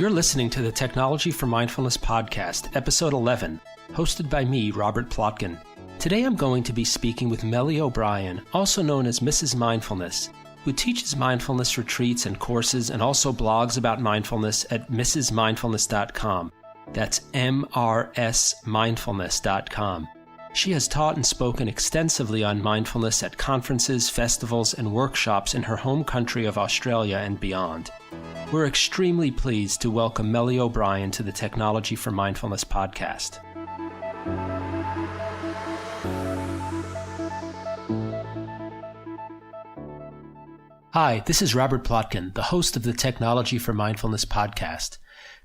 You're listening to the Technology for Mindfulness podcast, episode 11, hosted by me, Robert Plotkin. Today I'm going to be speaking with Melli O'Brien, also known as Mrs. Mindfulness, who teaches mindfulness retreats and courses and also blogs about mindfulness at mrsmindfulness.com. That's mrsmindfulness.com. She has taught and spoken extensively on mindfulness at conferences, festivals, and workshops in her home country of Australia and beyond. We're extremely pleased to welcome Melli O'Brien to the Technology for Mindfulness podcast. Hi, this is Robert Plotkin, the host of the Technology for Mindfulness podcast.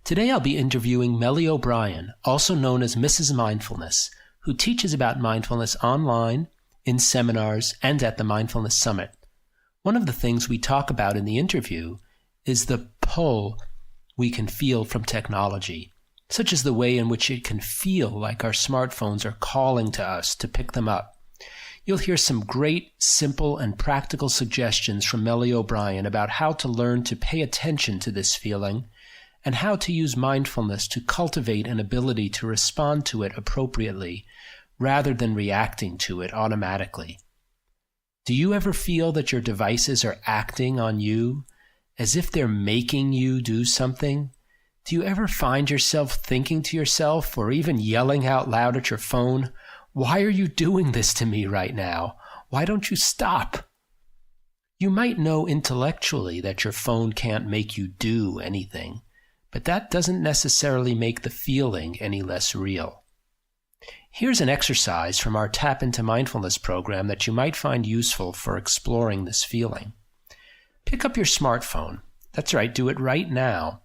Today I'll be interviewing Melli O'Brien, also known as Mrs. Mindfulness, who teaches about mindfulness online, in seminars, and at the Mindfulness Summit. One of the things we talk about in the interview is the pull we can feel from technology, such as the way in which it can feel like our smartphones are calling to us to pick them up. You'll hear some great, simple, and practical suggestions from Melli O'Brien about how to learn to pay attention to this feeling and how to use mindfulness to cultivate an ability to respond to it appropriately rather than reacting to it automatically. Do you ever feel that your devices are acting on you as if they're making you do something? Do you ever find yourself thinking to yourself or even yelling out loud at your phone, "Why are you doing this to me right now? Why don't you stop?" You might know intellectually that your phone can't make you do anything, but that doesn't necessarily make the feeling any less real. Here's an exercise from our Tap into Mindfulness program that you might find useful for exploring this feeling. Pick up your smartphone, that's right, do it right now,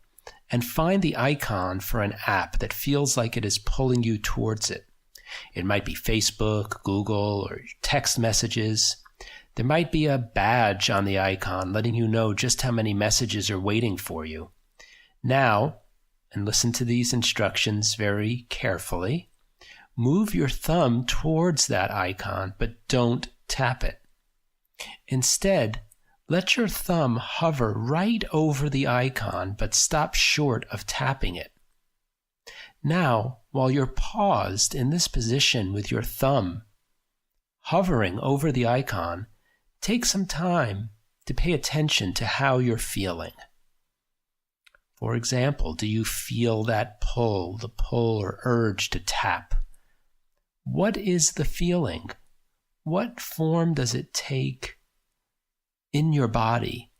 and find the icon for an app that feels like it is pulling you towards it. It might be Facebook, Google, or text messages. There might be a badge on the icon letting you know just how many messages are waiting for you. Now, and listen to these instructions very carefully, move your thumb towards that icon, but don't tap it. Instead, let your thumb hover right over the icon, but stop short of tapping it. Now, while you're paused in this position with your thumb hovering over the icon, take some time to pay attention to how you're feeling. For example, do you feel that pull, the pull or urge to tap? What is the feeling? What form does it take in your body?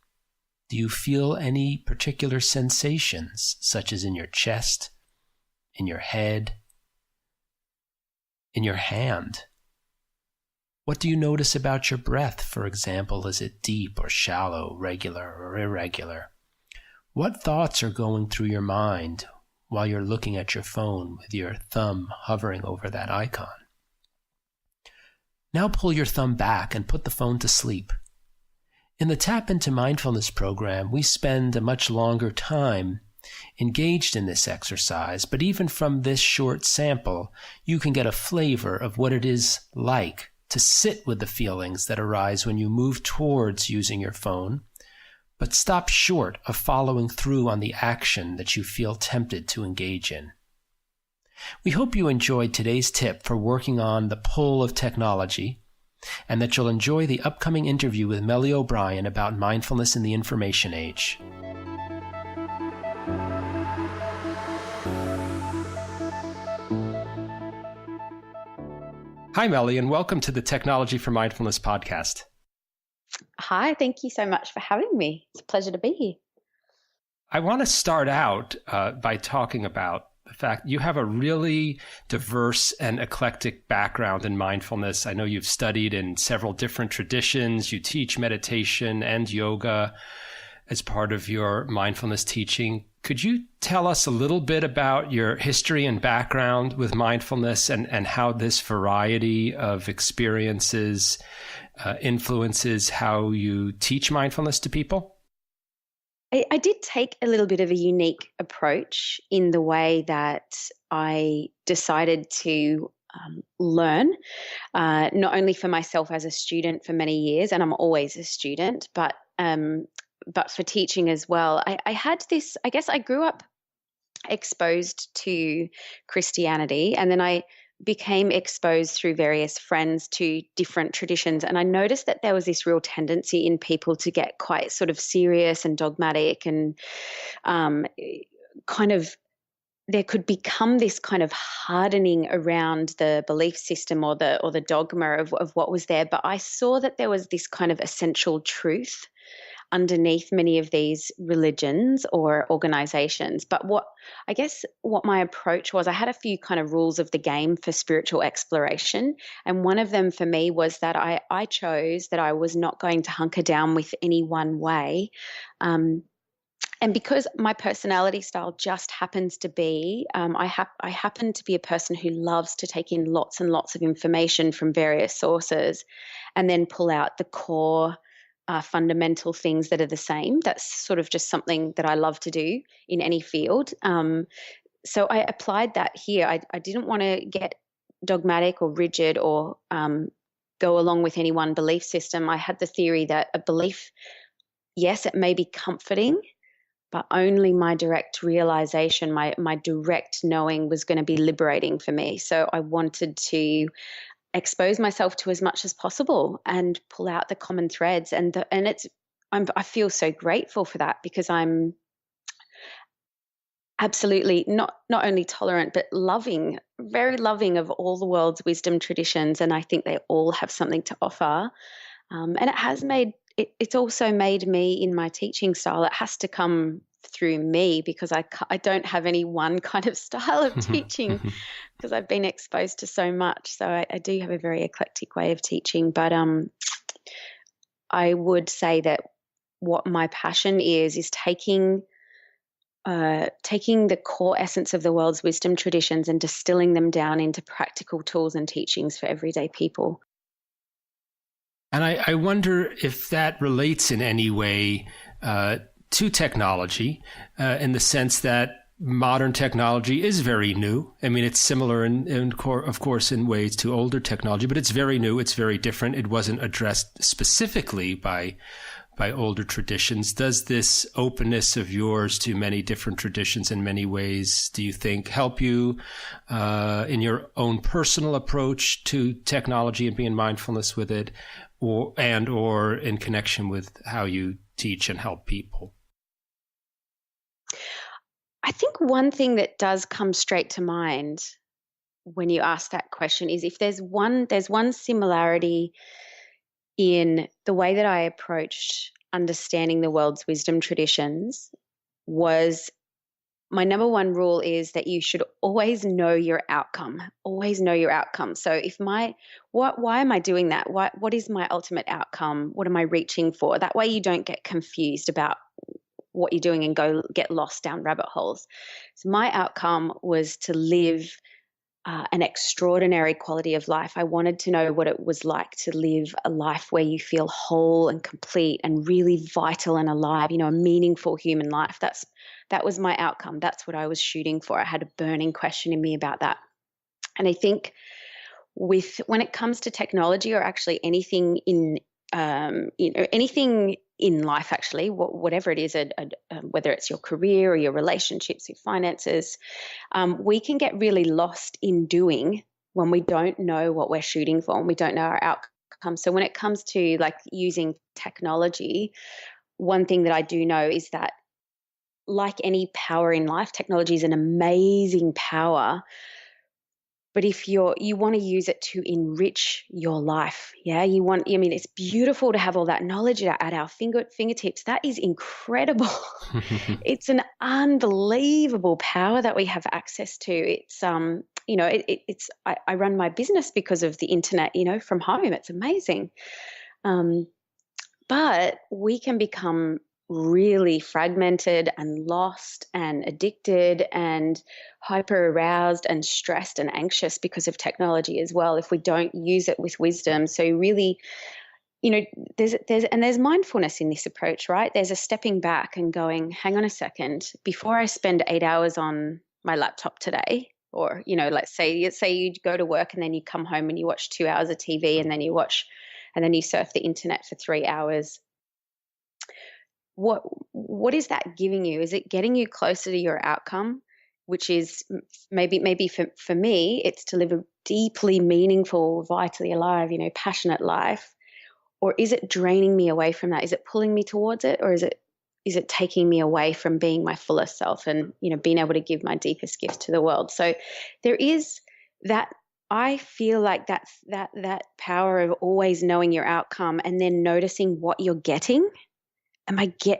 Do you feel any particular sensations, such as in your chest, in your head, in your hand? What do you notice about your breath, for example? Is it deep or shallow, regular or irregular? What thoughts are going through your mind while you're looking at your phone with your thumb hovering over that icon? Now pull your thumb back and put the phone to sleep. In the Tap into Mindfulness program, we spend a much longer time engaged in this exercise, but even from this short sample, you can get a flavor of what it is like to sit with the feelings that arise when you move towards using your phone, but stop short of following through on the action that you feel tempted to engage in. We hope you enjoyed today's tip for working on the pull of technology, and that you'll enjoy the upcoming interview with Melli O'Brien about mindfulness in the information age. Hi, Melli, and welcome to the Technology for Mindfulness podcast. Hi, thank you so much for having me. It's a pleasure to be here. I want to start out by talking about the fact you have a really diverse and eclectic background in mindfulness. I know you've studied in several different traditions. You teach meditation and yoga as part of your mindfulness teaching. Could you tell us a little bit about your history and background with mindfulness and how this variety of experiences influences how you teach mindfulness to people? I did take a little bit of a unique approach in the way that I decided to learn. not only for myself as a student for many years, and I'm always a student, but for teaching as well. I had this, I guess I grew up exposed to Christianity, and then I became exposed through various friends to different traditions. And I noticed that there was this real tendency in people to get quite sort of serious and dogmatic, and kind of there could become this kind of hardening around the belief system or the dogma of what was there. But I saw that there was this kind of essential truth underneath many of these religions or organizations. But what my approach was, I had a few kind of rules of the game for spiritual exploration. And one of them for me was that I chose that I was not going to hunker down with any one way. And because my personality style just happens to be, I happen to be a person who loves to take in lots and lots of information from various sources and then pull out the core fundamental things that are the same. That's sort of just something that I love to do in any field. So I applied that here. I didn't want to get dogmatic or rigid or go along with any one belief system. I had the theory that a belief, yes, it may be comforting, but only my direct realization, my direct knowing was going to be liberating for me. So I wanted to expose myself to as much as possible and pull out the common threads. I feel so grateful for that, because I'm absolutely not only tolerant, but loving, very loving of all the world's wisdom traditions. And I think they all have something to offer. And it has it's also made me in my teaching style. It has to come through me, because I don't have any one kind of style of teaching, because I've been exposed to so much. So I do have a very eclectic way of teaching. But I would say that what my passion is taking the core essence of the world's wisdom traditions and distilling them down into practical tools and teachings for everyday people. And I wonder if that relates in any way to technology, in the sense that modern technology is very new. I mean, it's similar of course, in ways to older technology, but it's very new. It's very different. It wasn't addressed specifically by older traditions. Does this openness of yours to many different traditions in many ways, do you think, help you in your own personal approach to technology and being mindfulness with it, or in connection with how you teach and help people? I think one thing that does come straight to mind when you ask that question is, if there's one similarity in the way that I approached understanding the world's wisdom traditions, was my number one rule is that you should always know your outcome. Always know your outcome. So why am I doing that? What is my ultimate outcome? What am I reaching for? That way you don't get confused about what you're doing and get lost down rabbit holes. So my outcome was to live an extraordinary quality of life. I wanted to know what it was like to live a life where you feel whole and complete and really vital and alive, a meaningful human life. That was my outcome. That's what I was shooting for. I had a burning question in me about that. And I think when it comes to technology, or actually anything anything in life, actually, whatever it is, whether it's your career or your relationships, your finances, we can get really lost in doing when we don't know what we're shooting for and we don't know our outcome. So when it comes to like using technology, one thing that I do know is that, like any power in life, technology is an amazing power. But if you want to use it to enrich your life, it's beautiful to have all that knowledge at our fingertips. That is incredible. It's an unbelievable power that we have access to. It's I run my business because of the internet, from home. It's amazing. But we can become really fragmented and lost and addicted and hyper aroused and stressed and anxious because of technology as well, if we don't use it with wisdom. So really, there's mindfulness in this approach, right? There's a stepping back and going, hang on a second, before I spend 8 hours on my laptop today or, let's say you go to work and then you come home and you watch 2 hours of TV and then you surf the internet for 3 hours. What is that giving you? Is it getting you closer to your outcome, which is maybe for me, it's to live a deeply meaningful, vitally alive, passionate life? Or is it draining me away from that? Is it pulling me towards it? Or is it taking me away from being my fullest self and, being able to give my deepest gift to the world? So there is that. I feel like that's that power of always knowing your outcome and then noticing what you're getting.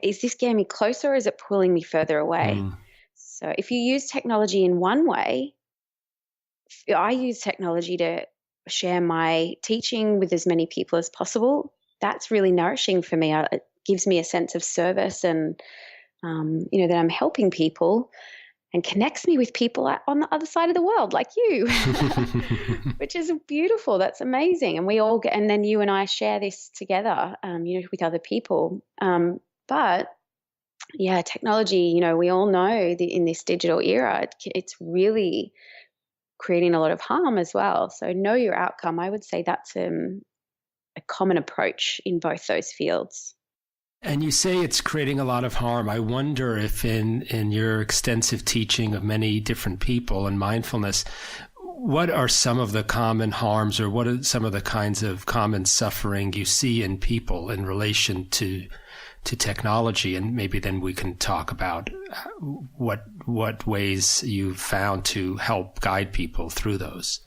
Is this getting me closer or is it pulling me further away? So if you use technology in one way, I use technology to share my teaching with as many people as possible. That's really nourishing for me. It gives me a sense of service and, that I'm helping people, and connects me with people on the other side of the world like you, which is beautiful. That's amazing. And and then you and I share this together, with other people. But yeah, technology, we all know that in this digital era, it's really creating a lot of harm as well. So know your outcome. I would say that's a common approach in both those fields. And you say it's creating a lot of harm. I wonder if in your extensive teaching of many different people and mindfulness, what are some of the common harms, or what are some of the kinds of common suffering you see in people in relation to technology? And maybe then we can talk about what ways you've found to help guide people through those.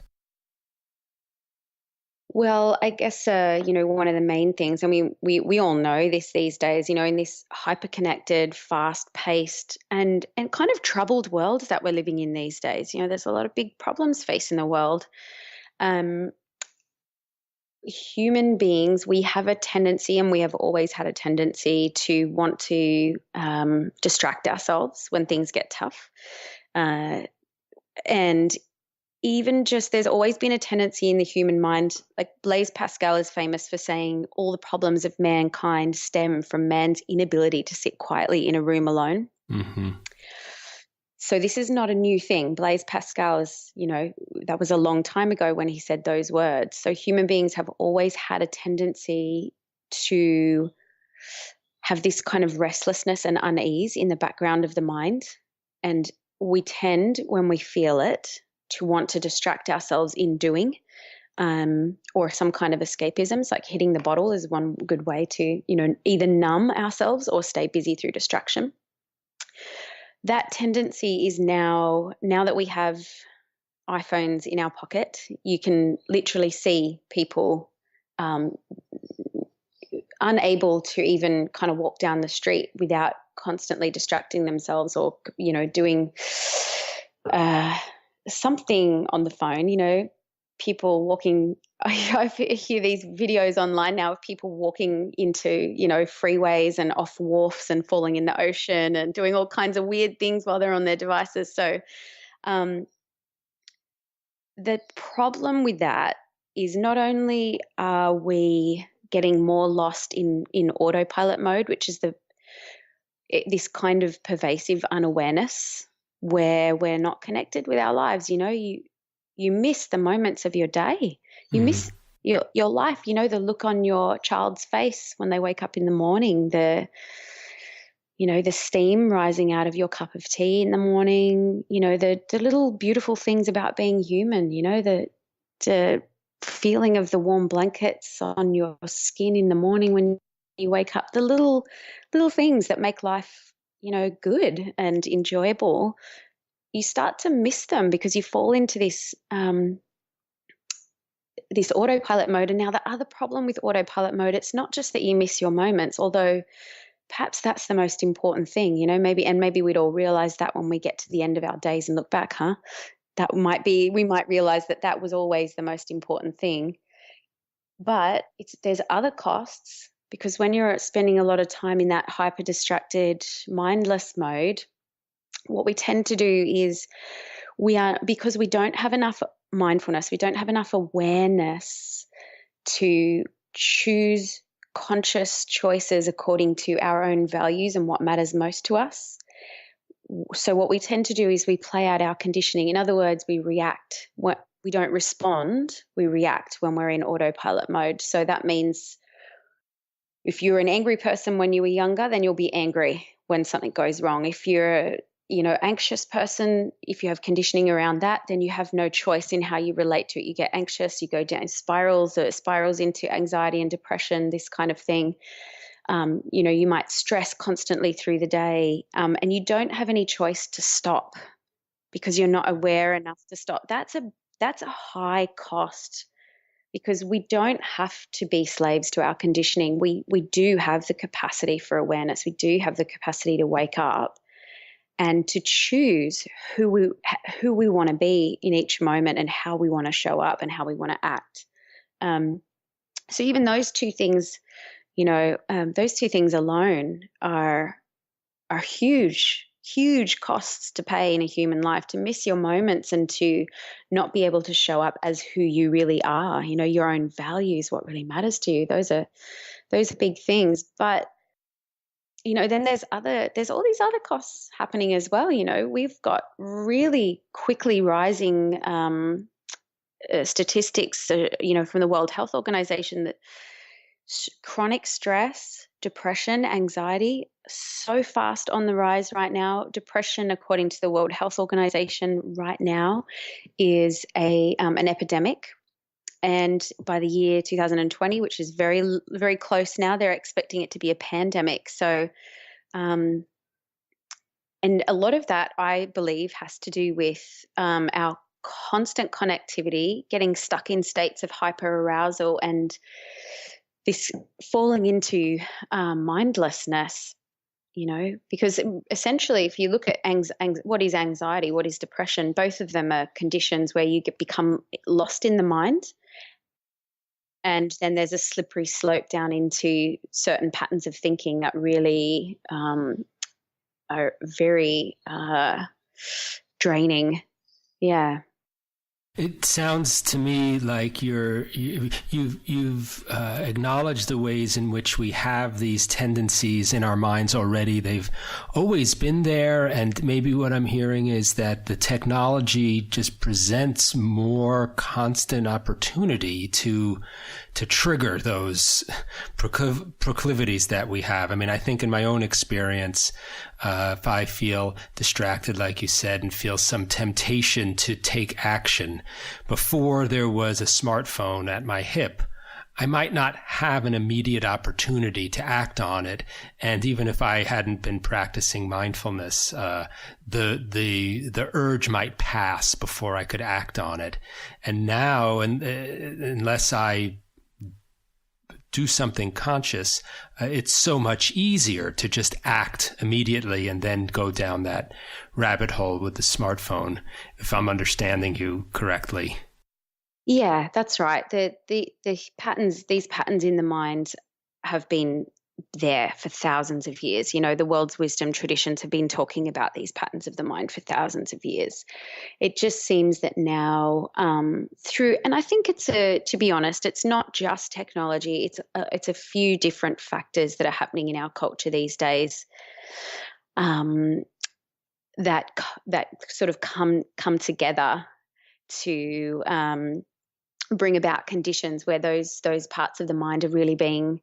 Well, I guess, one of the main things, I mean, we all know this these days, in this hyper-connected, fast-paced and kind of troubled world that we're living in these days. There's a lot of big problems facing the world. Human beings, we have a tendency, and we have always had a tendency to want to distract ourselves when things get tough. And even just, there's always been a tendency in the human mind, like Blaise Pascal is famous for saying all the problems of mankind stem from man's inability to sit quietly in a room alone. Mm-hmm. So this is not a new thing. Blaise Pascal is, that was a long time ago when he said those words. So human beings have always had a tendency to have this kind of restlessness and unease in the background of the mind. And we tend, when we feel it, to want to distract ourselves in doing, or some kind of escapisms, like hitting the bottle is one good way to, either numb ourselves or stay busy through distraction. That tendency is now that we have iPhones in our pocket, you can literally see people unable to even kind of walk down the street without constantly distracting themselves or, doing something on the phone, people walking. I hear these videos online now of people walking into, freeways and off wharfs and falling in the ocean and doing all kinds of weird things while they're on their devices. So the problem with that is not only are we getting more lost in autopilot mode, which is this kind of pervasive unawareness where we're not connected with our lives. You miss the moments of your day. You miss your life. The look on your child's face when they wake up in the morning, the steam rising out of your cup of tea in the morning, the little beautiful things about being human, the feeling of the warm blankets on your skin in the morning when you wake up, the little things that make life, good and enjoyable. You start to miss them because you fall into this autopilot mode. And now the other problem with autopilot mode, it's not just that you miss your moments, although perhaps that's the most important thing, maybe we'd all realize that when we get to the end of our days and look back, we might realize that was always the most important thing. But there's other costs, because when you're spending a lot of time in that hyper distracted, mindless mode, what we tend to do is because we don't have enough mindfulness, we don't have enough awareness to choose conscious choices according to our own values and what matters most to us. So what we tend to do is we play out our conditioning. In other words, we react. We don't respond, we react when we're in autopilot mode. So that means if you're an angry person when you were younger, then you'll be angry when something goes wrong. If you're anxious person, if you have conditioning around that, then you have no choice in how you relate to it. You get anxious, you go down spirals into anxiety and depression, this kind of thing. You might stress constantly through the day, and you don't have any choice to stop because you're not aware enough to stop. That's a high cost, because we don't have to be slaves to our conditioning. We do have the capacity for awareness. We do have the capacity to wake up and to choose who we want to be in each moment and how we want to show up and how we want to act. So even those two things, those two things alone are huge costs to pay in a human life, to miss your moments and to not be able to show up as who you really are, your own values, what really matters to you. Those are big things. But then there's all these other costs happening as well. We've got really quickly rising statistics, from the World Health Organization, that chronic stress, depression, anxiety, so fast on the rise right now. Depression, according to the World Health Organization, right now is an epidemic. And by the year 2020, which is very, very close now, they're expecting it to be a pandemic. So, and a lot of that, I believe, has to do with our constant connectivity, getting stuck in states of hyperarousal, and this falling into mindlessness, because essentially if you look at what is anxiety, what is depression, both of them are conditions where you become lost in the mind. And then there's a slippery slope down into certain patterns of thinking that really are very draining. Yeah. It sounds to me like you've acknowledged the ways in which we have these tendencies in our minds already. They've always been there, and maybe what I'm hearing is that the technology just presents more constant opportunity to trigger those proclivities that we have. I mean, I think in my own experience, if I feel distracted, like you said, and feel some temptation to take action, before there was a smartphone at my hip, I might not have an immediate opportunity to act on it. And even if I hadn't been practicing mindfulness, the urge might pass before I could act on it. And now, unless I do something conscious, it's so much easier to just act immediately and then go down that rabbit hole with the smartphone, if I'm understanding you correctly. Yeah, that's right. The patterns, these patterns in the mind have been there for thousands of years. The world's wisdom traditions have been talking about these patterns of the mind for thousands of years. It just seems that now and I think to be honest, it's not just technology. It's a few different factors that are happening in our culture these days that sort of come together to bring about conditions where those parts of the mind are really being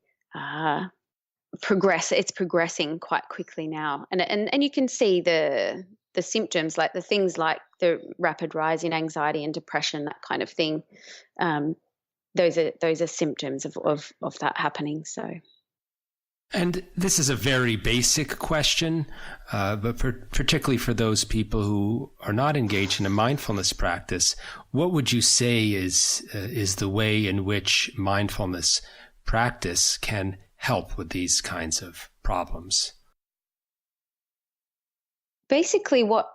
it's progressing quite quickly now, and you can see the symptoms, like the things like the rapid rise in anxiety and depression, that kind of thing. Those are symptoms of that happening. So, and this is a very basic question, but particularly for those people who are not engaged in a mindfulness practice, what would you say is the way in which mindfulness practice can help with these kinds of problems? Basically, what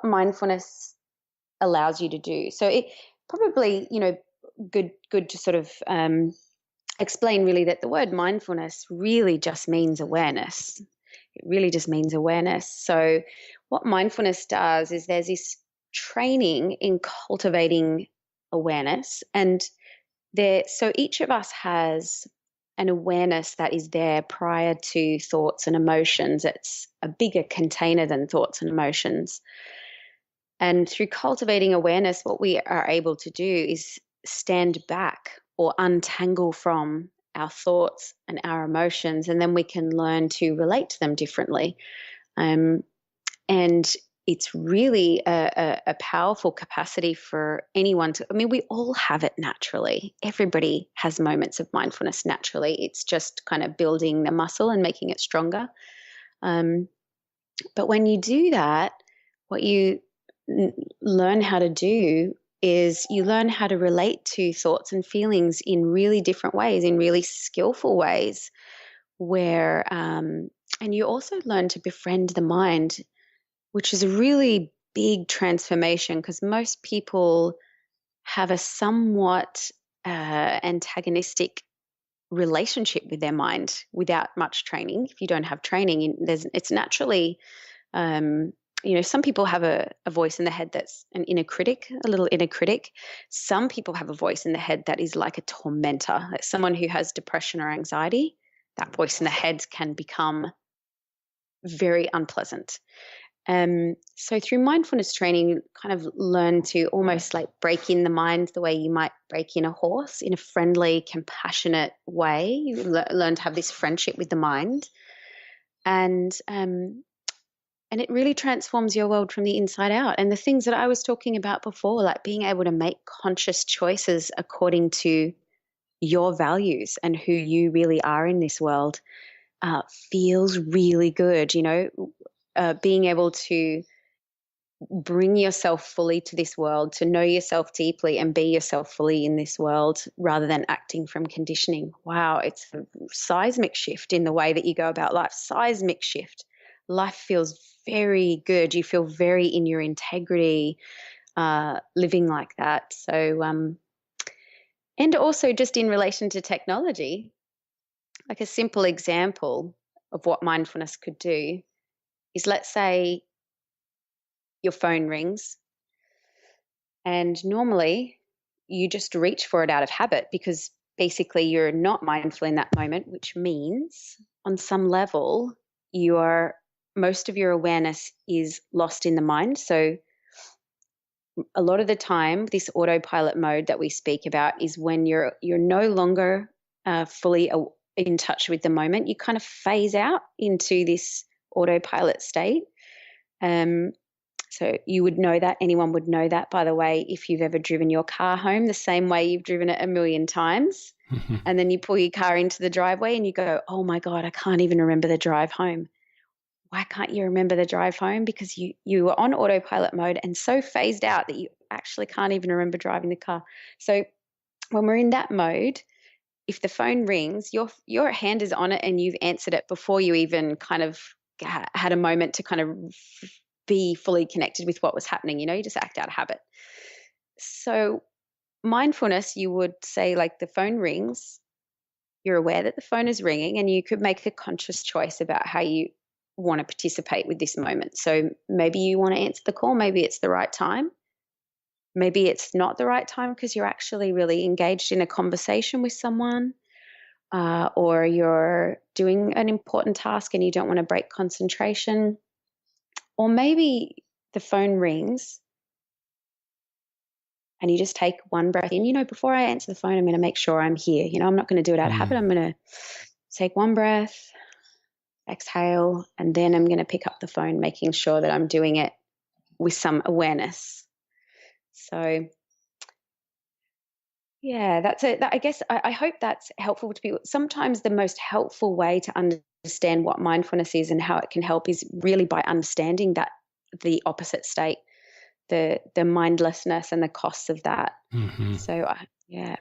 mindfulness allows you to do. So it probably, good to sort of explain really that the word mindfulness really just means awareness. It really just means awareness. So what mindfulness does is there's this training in cultivating awareness, and so each of us has an awareness that is there prior to thoughts and emotions. It's a bigger container than thoughts and emotions. And through cultivating awareness, what we are able to do is stand back or untangle from our thoughts and our emotions, and then we can learn to relate to them differently. And it's really a powerful capacity for anyone to, I mean, we all have it naturally. Everybody has moments of mindfulness naturally. It's just kind of building the muscle and making it stronger. But when you do that, what you learn how to do is you learn how to relate to thoughts and feelings in really different ways, in really skillful ways, where, and you also learn to befriend the mind, which is a really big transformation, because most people have a somewhat antagonistic relationship with their mind without much training. If you don't have training, it's naturally, some people have a voice in the head that's an inner critic, a little inner critic. Some people have a voice in the head that is like a tormentor. Like someone who has depression or anxiety, that voice in the head can become very unpleasant. So through mindfulness training, you kind of learn to almost like break in the mind the way you might break in a horse, in a friendly, compassionate way. You learn to have this friendship with the mind. And it really transforms your world from the inside out. And the things that I was talking about before, like being able to make conscious choices according to your values and who you really are in this world, feels really good. Being able to bring yourself fully to this world, to know yourself deeply and be yourself fully in this world rather than acting from conditioning. Wow, it's a seismic shift in the way that you go about life. Seismic shift. Life feels very good. You feel very in your integrity living like that. So, and also just in relation to technology, like a simple example of what mindfulness could do is, let's say your phone rings and normally you just reach for it out of habit because basically you're not mindful in that moment, which means on some level most of your awareness is lost in the mind. So a lot of the time, this autopilot mode that we speak about is when you're no longer fully in touch with the moment. You kind of phase out into this autopilot state. So you would know that, anyone would know that, by the way, if you've ever driven your car home the same way you've driven it a million times. And then you pull your car into the driveway and you go, oh my God, I can't even remember the drive home. Why can't you remember the drive home? Because you were on autopilot mode and so phased out that you actually can't even remember driving the car. So when we're in that mode, if the phone rings, your hand is on it and you've answered it before you even kind of had a moment to kind of be fully connected with what was happening. You just act out of habit. So mindfulness, you would say, like, the phone rings, you're aware that the phone is ringing and you could make a conscious choice about how you want to participate with this moment. So maybe you want to answer the call, maybe it's the right time. Maybe it's not the right time because you're actually really engaged in a conversation with someone, or you're doing an important task and you don't want to break concentration. Or maybe the phone rings and you just take one breath in. Before I answer the phone, I'm going to make sure I'm here. I'm not going to do it out of habit. I'm going to take one breath, exhale, and then I'm going to pick up the phone, making sure that I'm doing it with some awareness. So, yeah, that's it. I guess I hope that's helpful to people. Sometimes the most helpful way to understand what mindfulness is and how it can help is really by understanding that the opposite state, the mindlessness and the costs of that. Mm-hmm. So, yeah.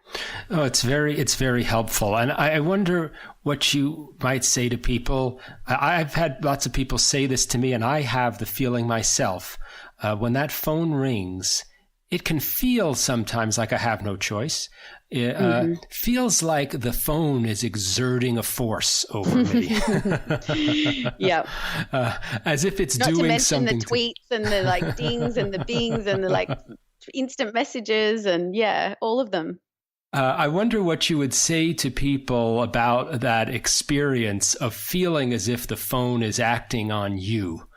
Oh, it's very helpful. And I wonder what you might say to people. I've had lots of people say this to me, and I have the feeling myself. When that phone rings, it can feel sometimes like I have no choice. It feels like the phone is exerting a force over me. Yeah. As if it's Not doing to something. mention the tweets and the dings and the bings and the instant messages and all of them. I wonder what you would say to people about that experience of feeling as if the phone is acting on you,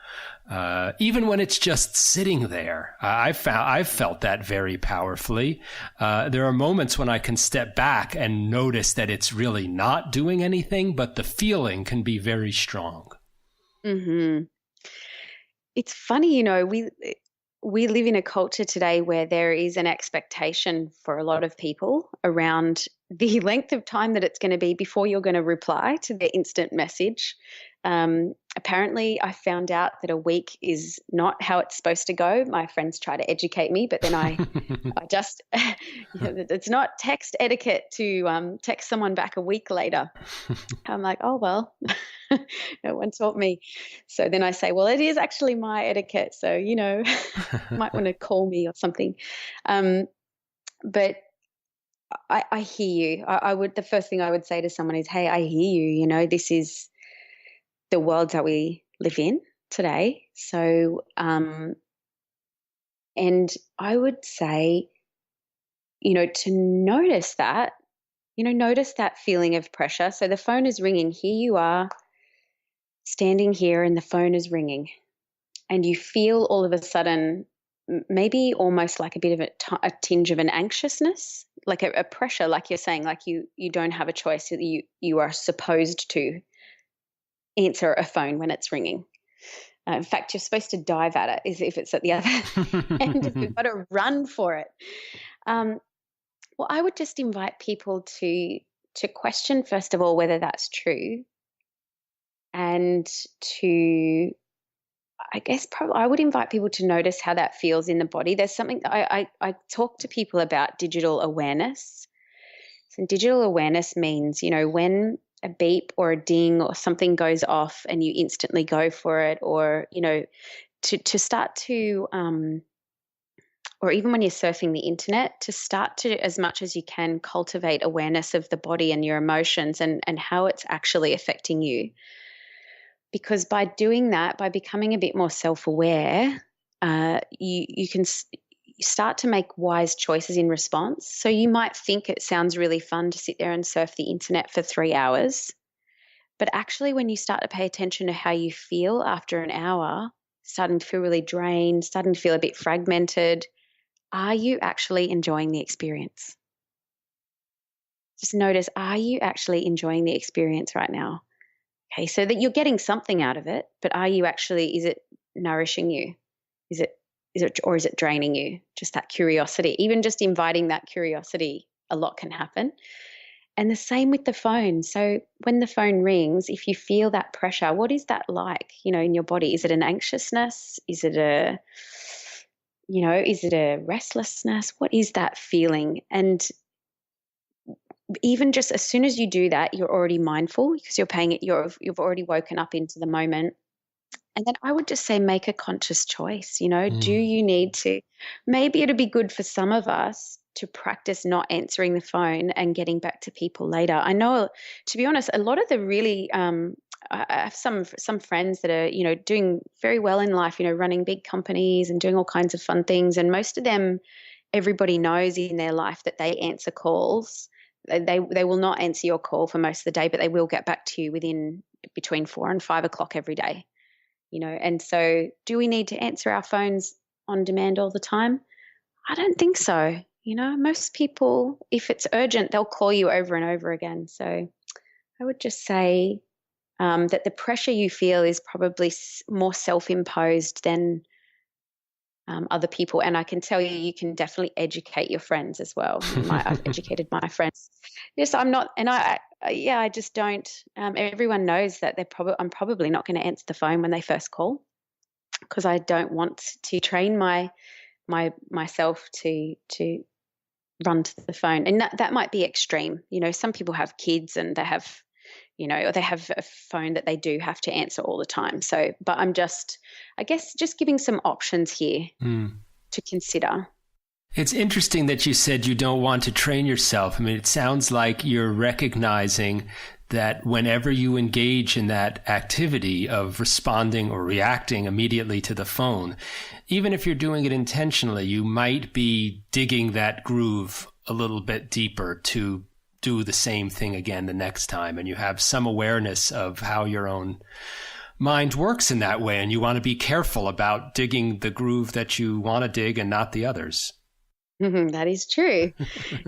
even when it's just sitting there. I've felt that very powerfully. There are moments when I can step back and notice that it's really not doing anything, but the feeling can be very strong. Mm-hmm. It's funny, we live in a culture today where there is an expectation for a lot of people around the length of time that it's going to be before you're going to reply to their instant message. Apparently, I found out that a week is not how it's supposed to go. My friends try to educate me, but then I just, it's not text etiquette to text someone back a week later. I'm like, oh, well, no one taught me. So then I say, well, it is actually my etiquette. So, you might want to call me or something. But I hear you. The first thing I would say to someone is, hey, I hear you. This is the world that we live in today. So, and I would say, to notice that, notice that feeling of pressure. So the phone is ringing. Here you are standing here and the phone is ringing. And you feel all of a sudden maybe almost like a bit of a tinge of an anxiousness, like a pressure, like you're saying, like you don't have a choice. You are supposed to answer a phone when it's ringing. In fact, you're supposed to dive at it as if it's at the other end. You've got to run for it. Well, I would just invite people to question, first of all, whether that's true, and to, I guess, I would invite people to notice how that feels in the body. There's something I talk to people about digital awareness. So digital awareness means, when a beep or a ding or something goes off and you instantly go for it, or, to start to, or even when you're surfing the internet, to start to, as much as you can, cultivate awareness of the body and your emotions and how it's actually affecting you. Because by doing that, by becoming a bit more self-aware, you can start to make wise choices in response. So you might think it sounds really fun to sit there and surf the internet for 3 hours. But actually, when you start to pay attention to how you feel after an hour, starting to feel really drained, starting to feel a bit fragmented, are you actually enjoying the experience? Just notice, are you actually enjoying the experience right now? Okay, so that you're getting something out of it, but are you actually, is it nourishing you? Is it, or is it draining you? Just that curiosity, even just inviting that curiosity, a lot can happen. And the same with the phone. So when the phone rings, if you feel that pressure, what is that like, in your body? Is it an anxiousness? Is it is it a restlessness? What is that feeling? And even just as soon as you do that, you're already mindful because you're paying it. You've already woken up into the moment. And then I would just say, make a conscious choice. Do you need to? Maybe it'd be good for some of us to practice not answering the phone and getting back to people later. I know, to be honest, a lot of the really, I have some friends that are, doing very well in life, running big companies and doing all kinds of fun things. And most of them, everybody knows in their life that they answer calls. They will not answer your call for most of the day, but they will get back to you between 4 and 5 o'clock every day. And so do we need to answer our phones on demand all the time? I don't think so. Most people, if it's urgent, they'll call you over and over again. So I would just say that the pressure you feel is probably more self-imposed than other people. And I can tell you can definitely educate your friends as well. I've educated my friends. Yes, I'm not, and I just don't. Everyone knows that I'm probably not going to answer the phone when they first call, because I don't want to train myself to run to the phone. And that might be extreme. Some people have kids and they have, or they have a phone that they do have to answer all the time. So, but I'm just giving some options here to consider. It's interesting that you said you don't want to train yourself. I mean, it sounds like you're recognizing that whenever you engage in that activity of responding or reacting immediately to the phone, even if you're doing it intentionally, you might be digging that groove a little bit deeper to do the same thing again the next time, and you have some awareness of how your own mind works in that way, and you want to be careful about digging the groove that you want to dig and not the others. That is true.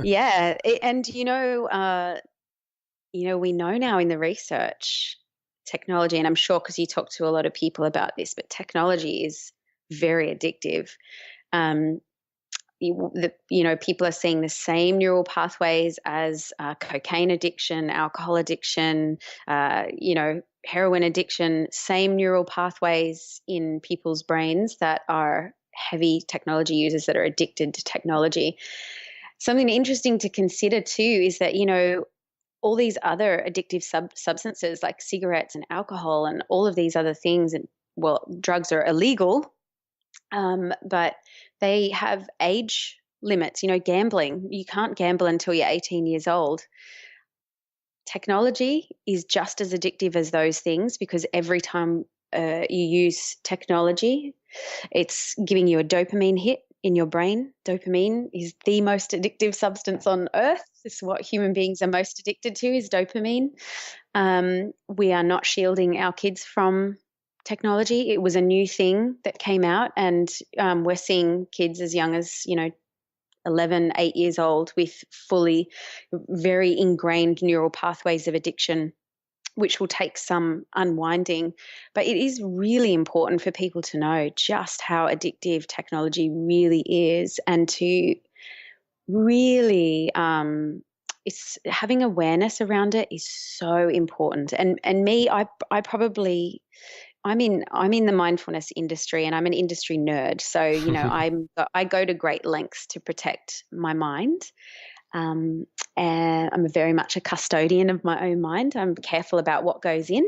Yeah. And, we know now in the research, technology, and I'm sure because you talk to a lot of people about this, but technology is very addictive. People are seeing the same neural pathways as cocaine addiction, alcohol addiction, heroin addiction, same neural pathways in people's brains that are heavy technology users that are addicted to technology. Something interesting to consider too is that, all these other addictive substances like cigarettes and alcohol and all of these other things, and drugs are illegal, but they have age limits. Gambling, you can't gamble until you're 18 years old. Technology is just as addictive as those things because every time you use technology, it's giving you a dopamine hit in your brain. Dopamine is the most addictive substance on earth. This is what human beings are most addicted to, is dopamine. We are not shielding our kids from technology. It was a new thing that came out, and we're seeing kids as young as 11, 8 years old with fully very ingrained neural pathways of addiction, which will take some unwinding. But it is really important for people to know just how addictive technology really is, and to really it's having awareness around it is so important. And me, I'm in the mindfulness industry, and I'm an industry nerd. So, I go to great lengths to protect my mind. And I'm very much a custodian of my own mind. I'm careful about what goes in.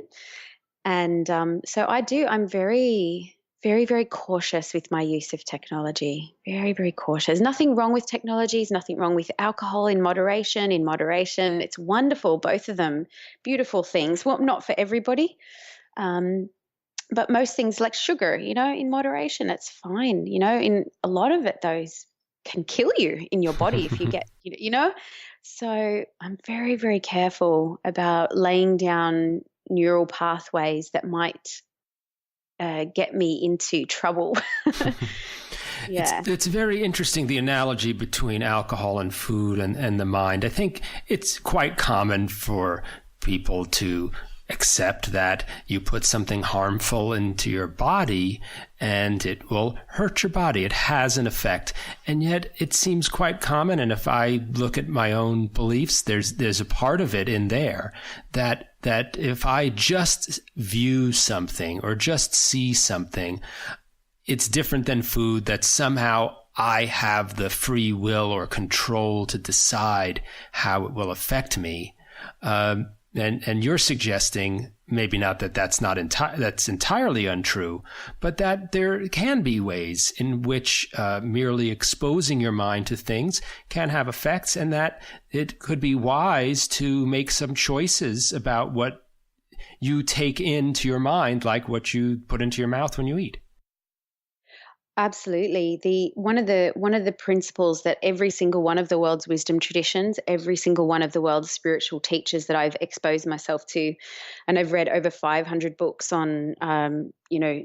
And so I'm very, very, very cautious with my use of technology. Very, very cautious. Nothing wrong with technology. There's nothing wrong with alcohol in moderation. In moderation, it's wonderful, both of them, beautiful things. Well, not for everybody. But most things like sugar, in moderation, it's fine. In a lot of it, those can kill you in your body if you get, So I'm very, very careful about laying down neural pathways that might get me into trouble. Yeah. It's very interesting, the analogy between alcohol and food and the mind. I think it's quite common for people to accept that you put something harmful into your body and it will hurt your body. It has an effect. And yet it seems quite common. And if I look at my own beliefs, there's a part of it in there that if I just view something or just see something, it's different than food, that somehow I have the free will or control to decide how it will affect me. And you're suggesting maybe not that's entirely untrue, but that there can be ways in which merely exposing your mind to things can have effects, and that it could be wise to make some choices about what you take into your mind, like what you put into your mouth when you eat. Absolutely. One of the principles that every single one of the world's wisdom traditions, every single one of the world's spiritual teachers that I've exposed myself to, and I've read over 500 books on,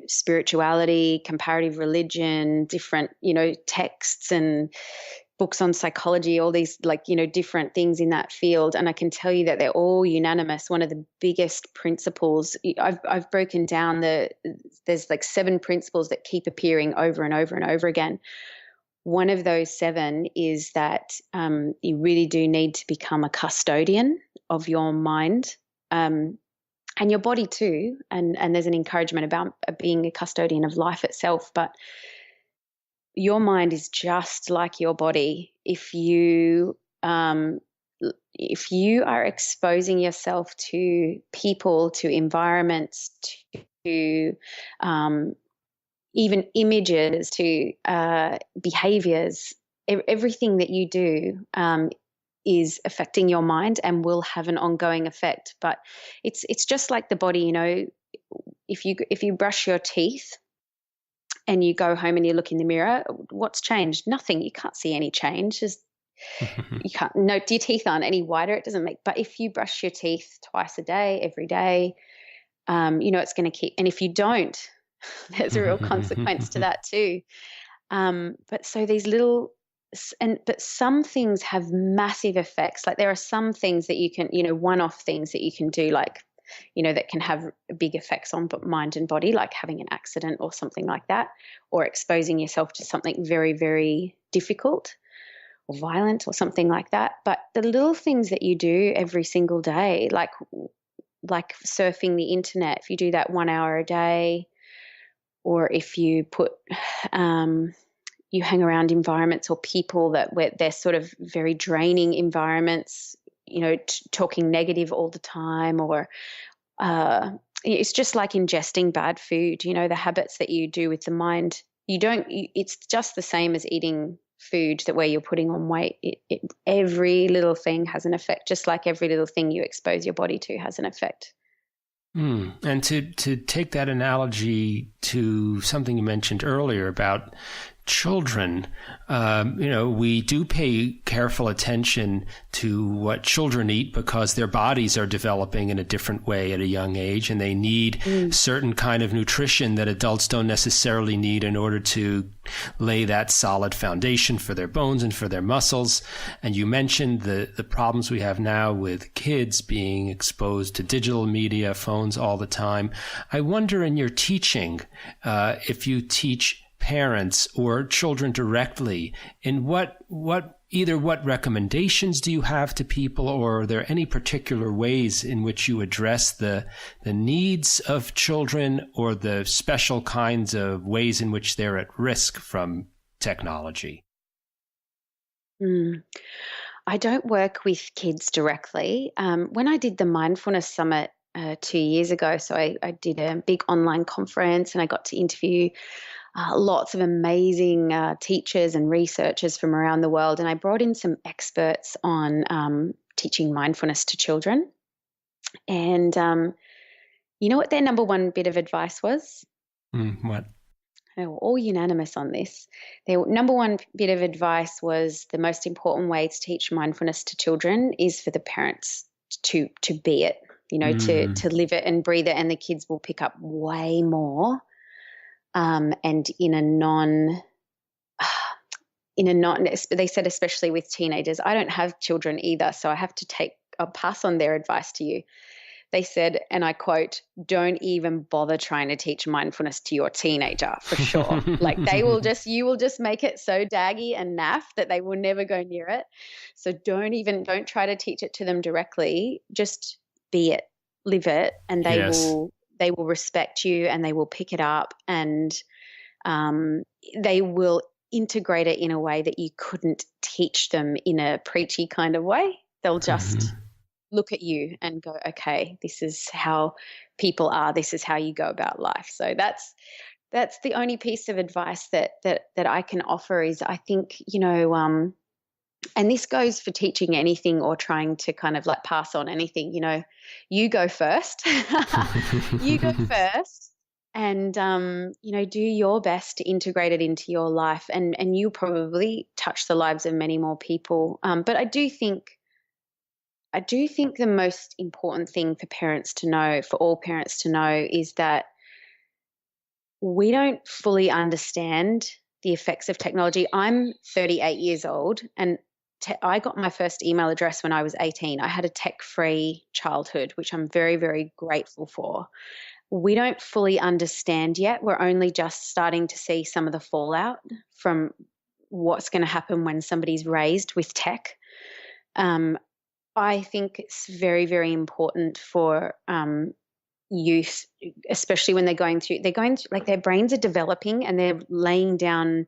spirituality, comparative religion, different, texts and books on psychology, all these different things in that field. And I can tell you that they're all unanimous. One of the biggest principles, I've broken down there's 7 principles that keep appearing over and over and over again. One of those 7 is that you really do need to become a custodian of your mind and your body too. And there's an encouragement about being a custodian of life itself. But your mind is just like your body. If you are exposing yourself to people, to environments, to even images, to behaviors, everything that you do is affecting your mind and will have an ongoing effect. But it's just like the body, if you brush your teeth and you go home and you look in the mirror, what's changed? Nothing. You can't see any change. You can't, no, your teeth aren't any whiter. It doesn't make, but if you brush your teeth twice a day, every day, it's going to keep, and if you don't, there's a real consequence to that too. But so these little, but some things have massive effects. Like there are some things that you can, one-off things that you can do, like, that can have big effects on mind and body, like having an accident or something like that, or exposing yourself to something very, very difficult or violent or something like that. But the little things that you do every single day, like surfing the internet, if you do that 1 hour a day, or if you put, you hang around environments or people where they're sort of very draining environments, talking negative all the time, or it's just like ingesting bad food, the habits that you do with the mind. It's just the same as eating food where you're putting on weight. Every little thing has an effect, just like every little thing you expose your body to has an effect. And to take that analogy to something you mentioned earlier about children, we do pay careful attention to what children eat because their bodies are developing in a different way at a young age, and they need certain kind of nutrition that adults don't necessarily need in order to lay that solid foundation for their bones and for their muscles. And you mentioned the problems we have now with kids being exposed to digital media, phones all the time. I wonder, in your teaching, if you teach parents or children directly, in what recommendations do you have to people, or are there any particular ways in which you address the needs of children, or the special kinds of ways in which they're at risk from technology? I don't work with kids directly. When I did the Mindfulness Summit 2 years ago, so I did a big online conference, and I got to interview lots of amazing teachers and researchers from around the world. And I brought in some experts on teaching mindfulness to children. And you know what their number one bit of advice was? What? They were all unanimous on this. Their number one bit of advice was the most important way to teach mindfulness to children is for the parents to be it, to live it and breathe it, and the kids will pick up way more. And they said, especially with teenagers, I don't have children either, so I'll pass on their advice to you. They said, and I quote, "Don't even bother trying to teach mindfulness to your teenager, for sure." Like you will just make it so daggy and naff that they will never go near it. So don't try to teach it to them directly. Just be it, live it, and they will respect you, and they will pick it up, and they will integrate it in a way that you couldn't teach them in a preachy kind of way. They'll just look at you and go, okay, this is how people are. This is how you go about life. So that's the only piece of advice that I can offer is, I think, and this goes for teaching anything or trying to kind of like pass on anything, you go first. You go first and, do your best to integrate it into your life, and you'll probably touch the lives of many more people. But I do think the most important thing for all parents to know, is that we don't fully understand the effects of technology. I'm 38 years old, and I got my first email address when I was 18. I had a tech-free childhood, which I'm very, very grateful for. We don't fully understand yet. We're only just starting to see some of the fallout from what's going to happen when somebody's raised with tech. I think it's very, very important for youth, especially when they're going through like their brains are developing and they're laying down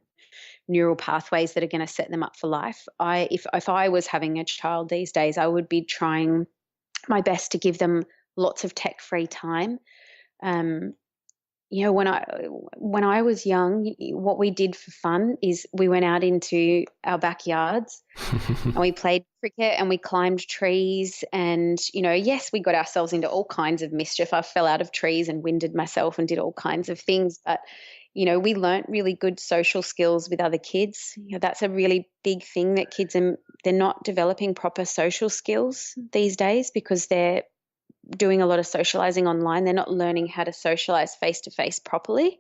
neural pathways that are going to set them up for life. If I was having a child these days, I would be trying my best to give them lots of tech-free time. When I was young, what we did for fun is we went out into our backyards and we played cricket and we climbed trees, and, yes, we got ourselves into all kinds of mischief. I fell out of trees and winded myself and did all kinds of things, but we learnt really good social skills with other kids. That's a really big thing that kids are they're not developing proper social skills these days because they're doing a lot of socializing online. They're not learning how to socialize face-to-face properly,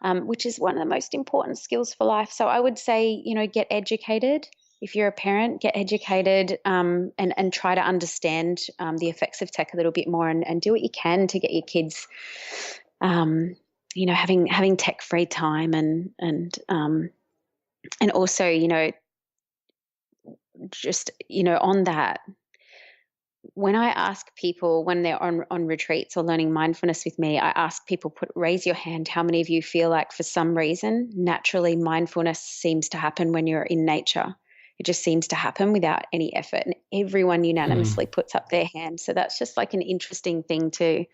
which is one of the most important skills for life. So I would say, get educated. If you're a parent, get educated and try to understand the effects of tech a little bit more and do what you can to get your kids, having tech-free time and also, just, on that, when I ask people when they're on retreats or learning mindfulness with me, I ask people, raise your hand. How many of you feel like for some reason, naturally mindfulness seems to happen when you're in nature? It just seems to happen without any effort. And everyone unanimously puts up their hand. So that's just like an interesting thing to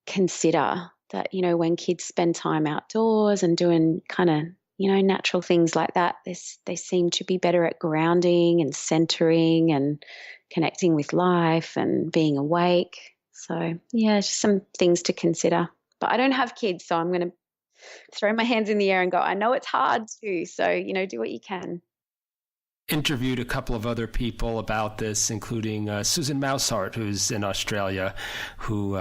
consider, that, when kids spend time outdoors and doing kind of, natural things like that, they seem to be better at grounding and centering and connecting with life and being awake. So, just some things to consider. But I don't have kids, so I'm going to throw my hands in the air and go, I know it's hard too. So, do what you can. Interviewed a couple of other people about this, including Susan Mouseheart, who's in Australia, who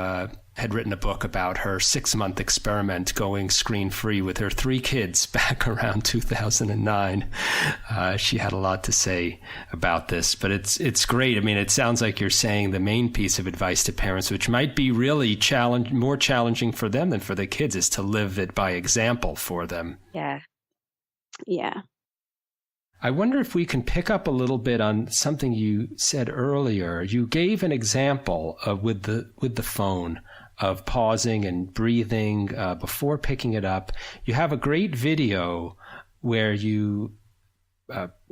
had written a book about her 6-month experiment going screen-free with her 3 kids back around 2009. She had a lot to say about this, but it's great. I mean, it sounds like you're saying the main piece of advice to parents, which might be really more challenging for them than for the kids, is to live it by example for them. Yeah. I wonder if we can pick up a little bit on something you said earlier. You gave an example with the phone of pausing and breathing before picking it up. You have a great video where you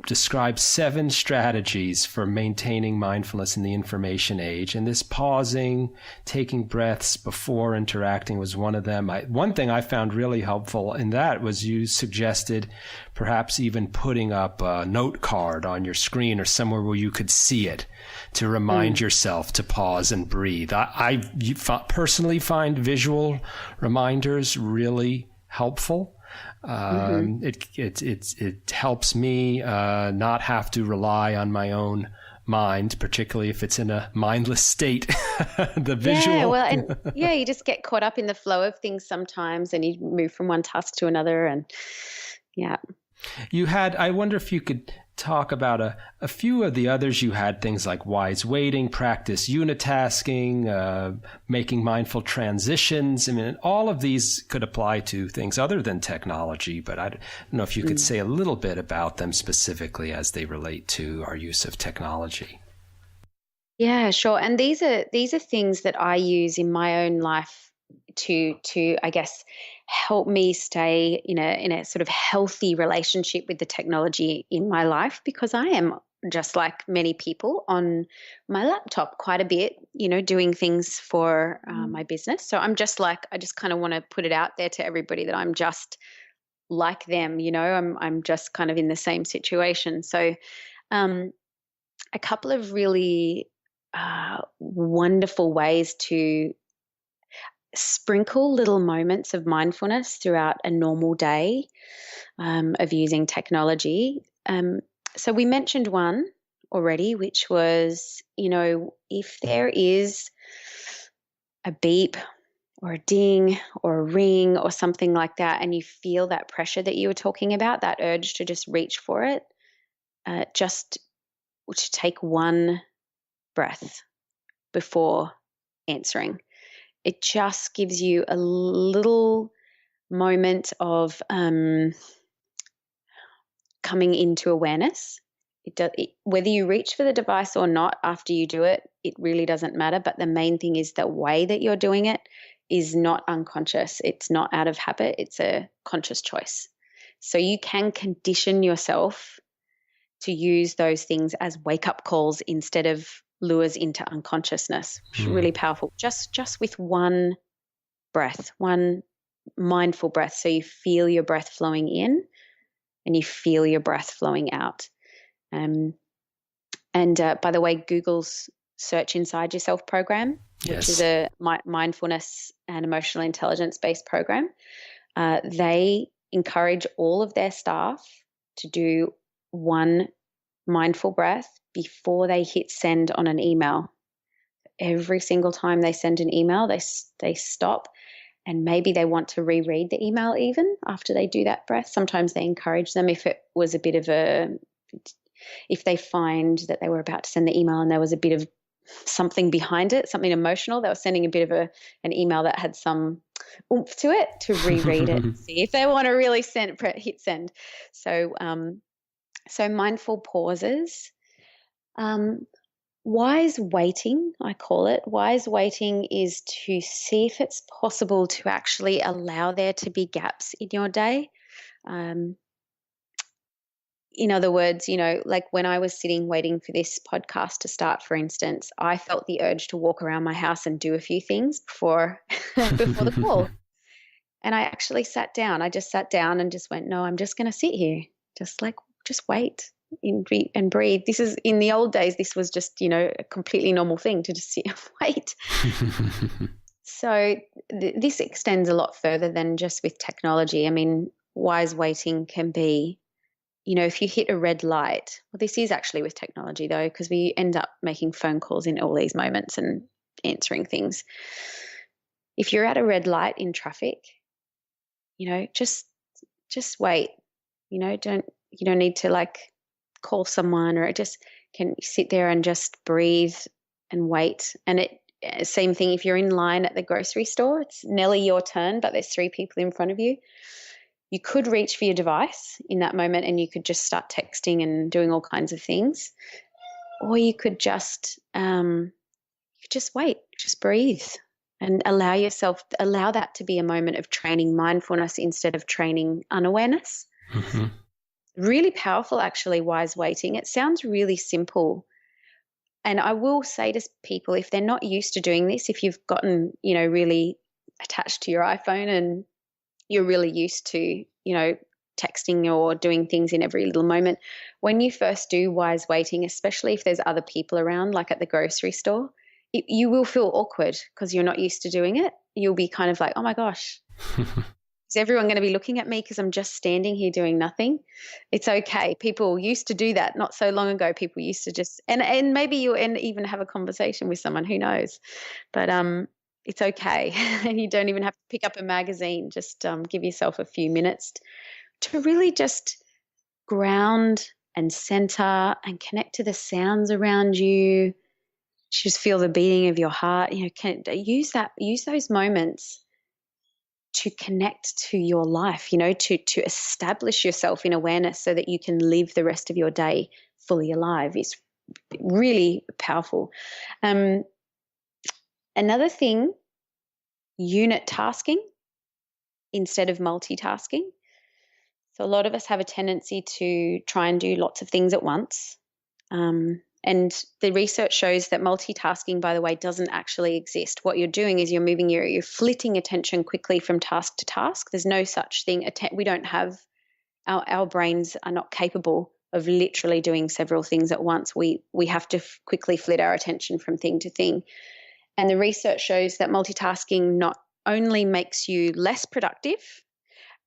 describe 7 strategies for maintaining mindfulness in the information age. And this pausing, taking breaths before interacting was one of them. One thing I found really helpful in that was you suggested perhaps even putting up a note card on your screen or somewhere where you could see it to remind yourself to pause and breathe. I personally find visual reminders really helpful. It helps me not have to rely on my own mind, particularly if it's in a mindless state. The visual. Yeah, well, and you just get caught up in the flow of things sometimes, and you move from one task to another, and I wonder if you could talk about a few of the others you had, things like wise waiting, practice unitasking, making mindful transitions. I mean, all of these could apply to things other than technology, but I don't know if you could say a little bit about them specifically as they relate to our use of technology. Yeah, sure. And these are things that I use in my own life to I guess help me stay in a sort of healthy relationship with the technology in my life, because I am just like many people on my laptop quite a bit, doing things for my business. So I just kind of want to put it out there to everybody that I'm just like them, I'm just kind of in the same situation. So a couple of really wonderful ways to sprinkle little moments of mindfulness throughout a normal day of using technology. So we mentioned one already, which was, if there is a beep or a ding or a ring or something like that, and you feel that pressure that you were talking about, that urge to just reach for it, just to take one breath before answering. It just gives you a little moment of coming into awareness. Whether you reach for the device or not after you do it, it really doesn't matter. But the main thing is the way that you're doing it is not unconscious. It's not out of habit. It's a conscious choice. So you can condition yourself to use those things as wake-up calls instead of lures into unconsciousness, which is really powerful. Just with one breath, one mindful breath. So you feel your breath flowing in and you feel your breath flowing out. And by the way, Google's Search Inside Yourself program, which is a mindfulness and emotional intelligence-based program, they encourage all of their staff to do one mindful breath before they hit send on an email. Every single time they send an email, they stop, and maybe they want to reread the email even after they do that breath. Sometimes they encourage them if they find that they were about to send the email and there was a bit of something behind it, something emotional. They were sending a bit of an email that had some oomph to it, to reread it and see if they want to really hit send. So mindful pauses. Wise waiting, I call it. Wise waiting is to see if it's possible to actually allow there to be gaps in your day. In other words, like when I was sitting waiting for this podcast to start, for instance, I felt the urge to walk around my house and do a few things before the call. And I actually sat down. I just sat down and just went, no, I'm just going to sit here. Just wait and breathe. This is, in the old days, this was just, a completely normal thing to just sit and wait. So this extends a lot further than just with technology. I mean, wise waiting can be, if you hit a red light, well, this is actually with technology though, because we end up making phone calls in all these moments and answering things. If you're at a red light in traffic, just wait. You don't need to call someone, or just can sit there and just breathe and wait. And same thing if you're in line at the grocery store, it's Nelly, your turn, but there's 3 people in front of you. You could reach for your device in that moment and you could just start texting and doing all kinds of things. Or you could just wait, just breathe and allow that to be a moment of training mindfulness instead of training unawareness. Mm-hmm. Really powerful, actually, wise waiting. It sounds really simple. And I will say to people, if they're not used to doing this, if you've gotten, really attached to your iPhone and you're really used to, texting or doing things in every little moment, when you first do wise waiting, especially if there's other people around, like at the grocery store, you will feel awkward because you're not used to doing it. You'll be kind of like, oh my gosh, is everyone going to be looking at me because I'm just standing here doing nothing? It's okay. People used to do that not so long ago. People used to just, and maybe you'll even have a conversation with someone, who knows, but it's okay. And you don't even have to pick up a magazine. Just give yourself a few minutes to really just ground and center and connect to the sounds around you. Just feel the beating of your heart. Use those moments to connect to your life, to establish yourself in awareness so that you can live the rest of your day fully alive. It's really powerful. Another thing, unit tasking instead of multitasking. So a lot of us have a tendency to try and do lots of things at once. And the research shows that multitasking, by the way, doesn't actually exist. What you're doing is you're flitting attention quickly from task to task. There's no such thing. We don't have, our brains are not capable of literally doing several things at once. We have to quickly flit our attention from thing to thing. And the research shows that multitasking not only makes you less productive,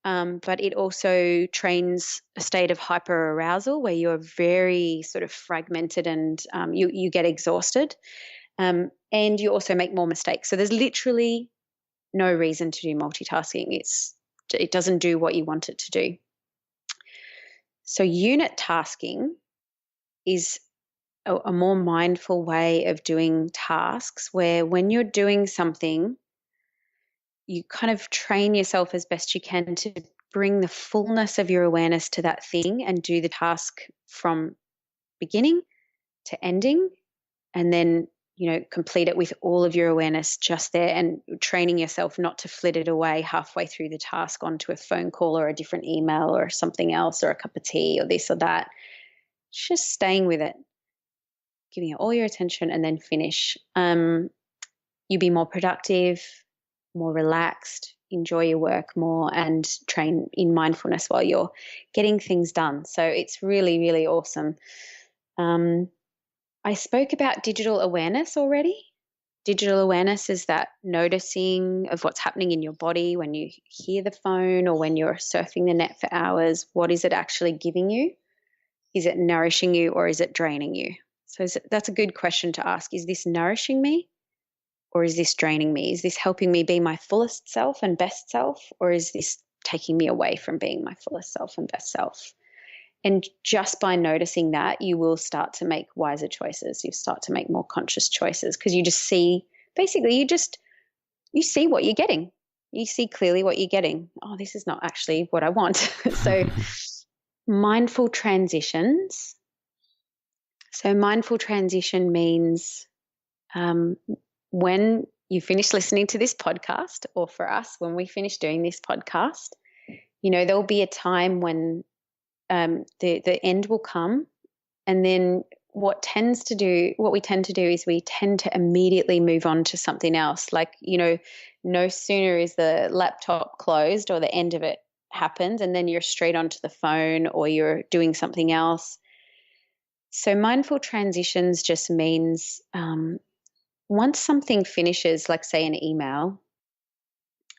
but it also trains a state of hyperarousal where you're very sort of fragmented and you get exhausted, and you also make more mistakes. So there's literally no reason to do multitasking. It doesn't do what you want it to do. So unit tasking is a more mindful way of doing tasks where when you're doing something, you kind of train yourself as best you can to bring the fullness of your awareness to that thing and do the task from beginning to ending, and then, complete it with all of your awareness just there, and training yourself not to flit it away halfway through the task onto a phone call or a different email or something else or a cup of tea or this or that. Just staying with it, giving it all your attention, and then finish. You'll be more productive, more relaxed, enjoy your work more, and train in mindfulness while you're getting things done. So it's really, really awesome. I spoke about digital awareness already. Digital awareness is that noticing of what's happening in your body when you hear the phone or when you're surfing the net for hours. What is it actually giving you? Is it nourishing you or is it draining you? So that's a good question to ask. Is this nourishing me or is this draining me? Is this helping me be my fullest self and best self, or is this taking me away from being my fullest self and best self? And just by noticing that, you will start to make wiser choices. You start to make more conscious choices, because you just see, basically, you see what you're getting. You see clearly what you're getting. Oh, this is not actually what I want. So mindful transitions. So mindful transition means when you finish listening to this podcast, or for us, when we finish doing this podcast, there'll be a time when the end will come, and then what we tend to do is we tend to immediately move on to something else. Like, no sooner is the laptop closed or the end of it happens, and then you're straight onto the phone or you're doing something else. So mindful transitions just means once something finishes, like say an email,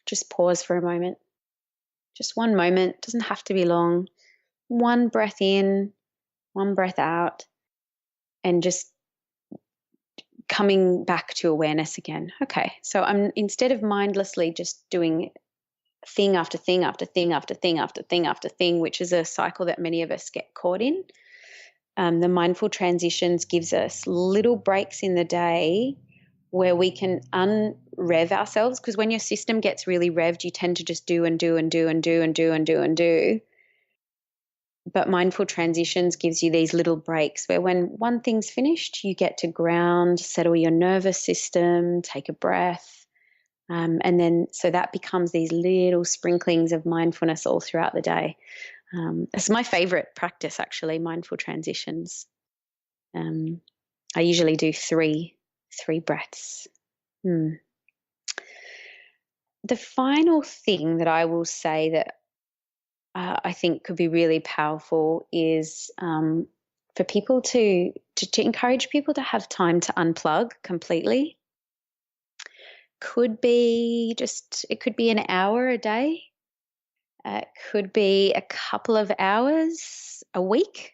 just pause for a moment. Just one moment, doesn't have to be long. One breath in, one breath out, and just coming back to awareness again. Okay, so I'm, instead of mindlessly just doing thing after thing after thing after thing after thing after thing, which is a cycle that many of us get caught in, the mindful transitions gives us little breaks in the day where we can unrev ourselves, because when your system gets really revved, you tend to just do and do and do and do and do and do and do. But mindful transitions gives you these little breaks where when one thing's finished, you get to ground, settle your nervous system, take a breath. And then so that becomes these little sprinklings of mindfulness all throughout the day. It's my favorite practice, actually, mindful transitions. I usually do three breaths. The final thing that I will say that I think could be really powerful is for people to encourage people to have time to unplug completely. It could be an hour a day. It could be a couple of hours a week,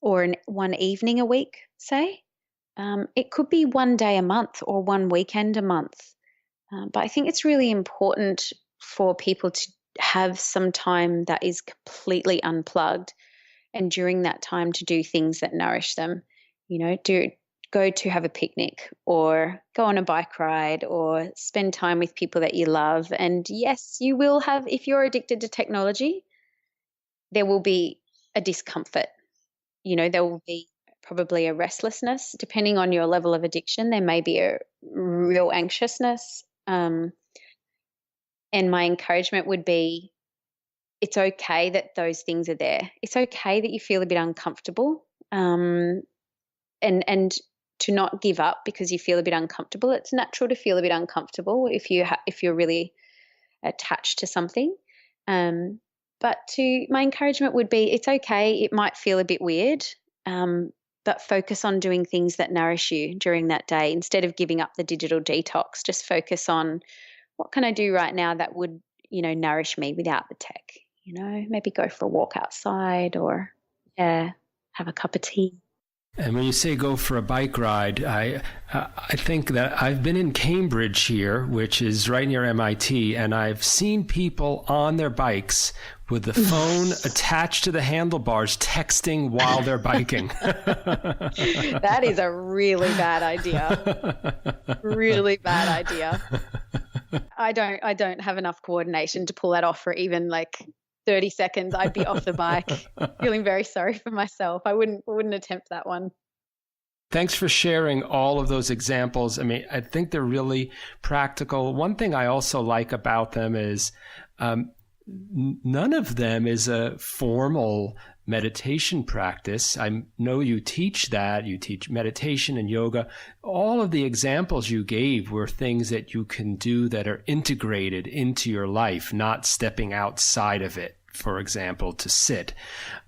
or one evening a week, say. It could be one day a month or one weekend a month. But I think it's really important for people to have some time that is completely unplugged, and during that time to do things that nourish them. Go to have a picnic, or go on a bike ride, or spend time with people that you love. And yes, you will have, if you're addicted to technology, there will be a discomfort. There will be probably a restlessness. Depending on your level of addiction, there may be a real anxiousness. And my encouragement would be, it's okay that those things are there. It's okay that you feel a bit uncomfortable, and to not give up because you feel a bit uncomfortable. It's natural to feel a bit uncomfortable if you're really attached to something. But my encouragement would be, it's okay. It might feel a bit weird, but focus on doing things that nourish you during that day. Instead of giving up the digital detox, just focus on, what can I do right now that would, nourish me without the tech? Maybe go for a walk outside, or have a cup of tea. And when you say go for a bike ride, I think that I've been in Cambridge here, which is right near MIT, and I've seen people on their bikes with the phone attached to the handlebars texting while they're biking. That is a really bad idea. Really bad idea. I don't have enough coordination to pull that off for even like 30 seconds. I'd be off the bike, feeling very sorry for myself. I wouldn't attempt that one. Thanks for sharing all of those examples. I mean, I think they're really practical. One thing I also like about them is none of them is a formal meditation practice. I know you teach that. You teach meditation and yoga. All of the examples you gave were things that you can do that are integrated into your life, not stepping outside of it, for example, to sit.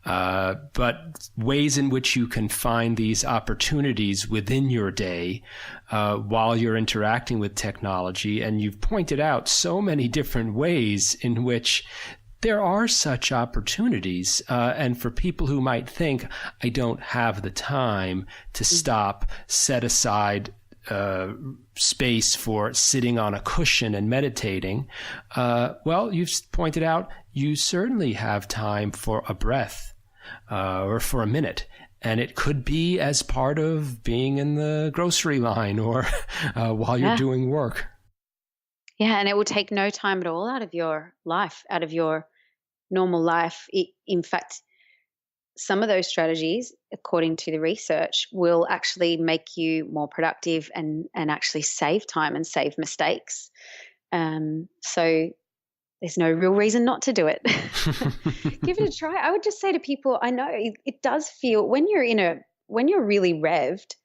But ways in which you can find these opportunities within your day while you're interacting with technology. And you've pointed out so many different ways in which there are such opportunities. And for people who might think, I don't have the time to stop, set aside space for sitting on a cushion and meditating, well, you've pointed out you certainly have time for a breath or for a minute. And it could be as part of being in the grocery line or while you're doing work. Yeah, and it will take no time at all out of your life, out of your normal life. In fact, some of those strategies, according to the research, will actually make you more productive and actually save time and save mistakes. So there's no real reason not to do it. Give it a try. I would just say to people, I know it does feel when you're really revved,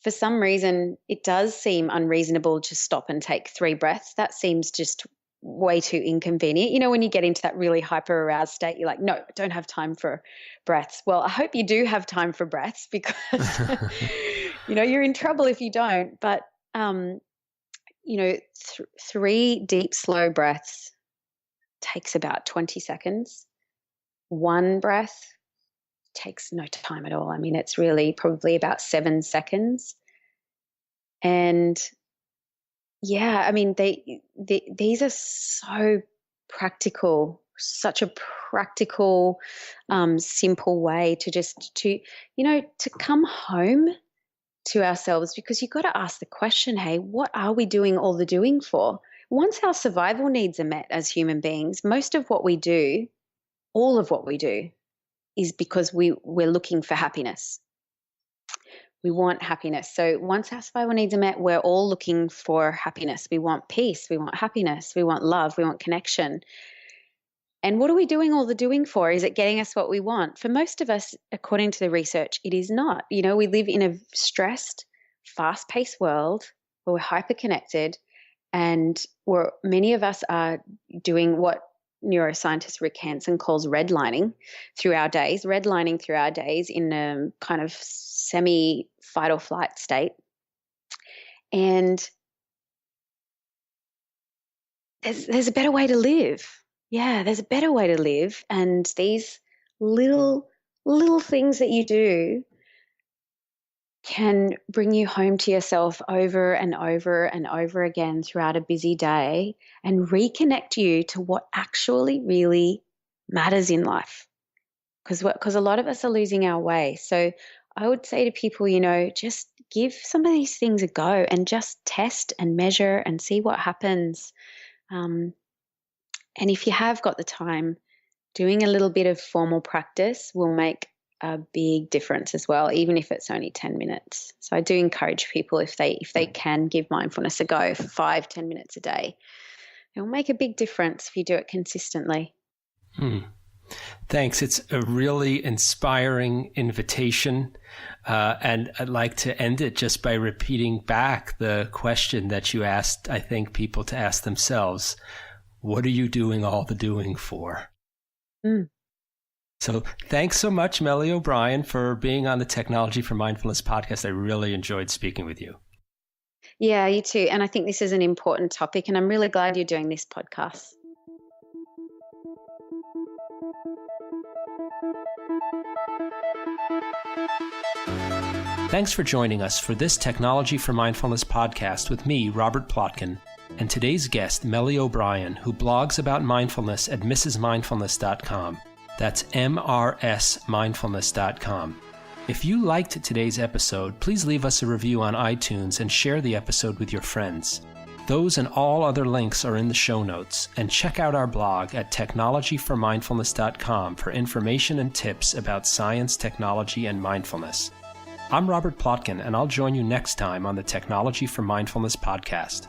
for some reason, it does seem unreasonable to stop and take 3 breaths. That seems just way too inconvenient. You know, when you get into that really hyper aroused state, you're like, no, I don't have time for breaths. Well, I hope you do have time for breaths because, you're in trouble if you don't. But, 3 deep, slow breaths takes about 20 seconds. 1 breath takes no time at all. I mean, it's really probably about 7 seconds. And yeah, I mean, these are so practical, such a practical, simple way to come home to ourselves, because you've got to ask the question, hey, what are we doing all the doing for? Once our survival needs are met as human beings, most of what we do, all of what we do, is because we're looking for happiness. We want happiness. So once our survival needs are met, we're all looking for happiness. We want peace. We want happiness. We want love. We want connection. And what are we doing all the doing for? Is it getting us what we want? For most of us, according to the research, it is not. We live in a stressed, fast-paced world where we're hyper-connected, and many of us are doing what neuroscientist Rick Hansen calls redlining through our days in a kind of semi-fight or flight state. And there's a better way to live. Yeah, there's a better way to live. And these little things that you do can bring you home to yourself over and over and over again throughout a busy day and reconnect you to what actually really matters in life. Because a lot of us are losing our way. So I would say to people, just give some of these things a go and just test and measure and see what happens. And if you have got the time, doing a little bit of formal practice will make a big difference as well, even if it's only 10 minutes. So I do encourage people, if they can, give mindfulness a go for 5-10 minutes a day. It will make a big difference if you do it consistently. Thanks. It's a really inspiring invitation. And I'd like to end it just by repeating back the question that you asked, I think, people to ask themselves. What are you doing all the doing for? So thanks so much, Mellie O'Brien, for being on the Technology for Mindfulness podcast. I really enjoyed speaking with you. Yeah, you too. And I think this is an important topic, and I'm really glad you're doing this podcast. Thanks for joining us for this Technology for Mindfulness podcast with me, Robert Plotkin, and today's guest, Melli O'Brien, who blogs about mindfulness at mrsmindfulness.com. That's mrsmindfulness.com. If you liked today's episode, please leave us a review on iTunes and share the episode with your friends. Those and all other links are in the show notes, and check out our blog at technologyformindfulness.com for information and tips about science, technology, and mindfulness. I'm Robert Plotkin, and I'll join you next time on the Technology for Mindfulness podcast.